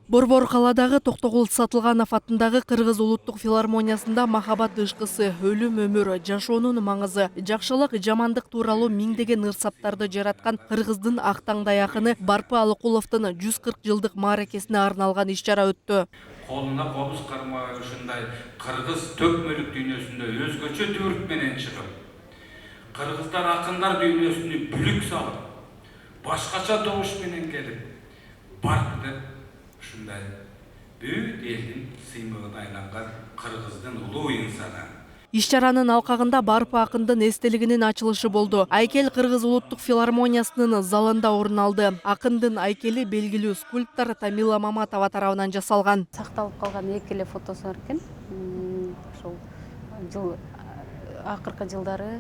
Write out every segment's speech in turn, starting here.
Борбор каладагы Токтогул Сатылганов атындагы Кыргыз улуттук филармониясында махабат дышкысы, өлүм өмүр, жашоонун маңызы, жакшылык, жамандык тууралуу миңдеген ырсаптарды жараткан кыргыздын ак таңдай акыны Барпы Алыкуловдун 140 жылдык мааракесине арналган иш-чара өттү. Колуна кобуз кармаган ушундай кыргыз төкмөлүк дүйнөсүндө өзгөчө түрк менен чыгып, кыргыздар акындар дүйнөсүнө бүлүк салып, башкача добуш менен келип, барк деп ушундай бүт элдин сыймыгына айланган кыргыздын улуу инсаны. Иш-чаранын алкагында Барпы акындын эстелигинин ачылышы болду. Айкел Кыргыз улуттук филармониясынын залында орун алды. Акындын айкели белгилүү скульптор Тамила Маматова тарабынан жасалган. Сакталып калган эки эле фотосу бар экен. Ошол жыл акыркы жылдары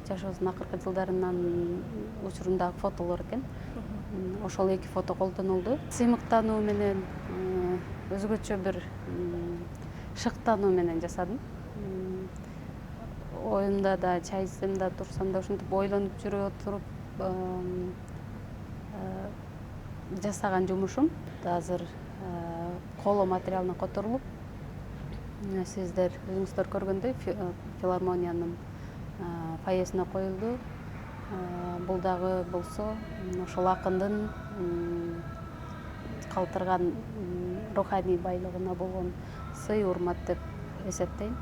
жашоосунун акыркы жылдарынан учурундагы фотолор экен. Ошол эки фото колдонулду. Сыймыктануу менен өзгөчө бир шыктануу менен жасадым. Оюмда да, чай ичсем да, турсам да ушинтип ойлонуп жүрүп отуруп жасаган жумушум. Азыр коло материалына которулуп, сиздер өзүңүздөр көргөндөй филармониянын фойесине коюлду. Бул дагы болсо ошол акындын калтырган руханий байлыгына болгон сый урмат деп эсептейм.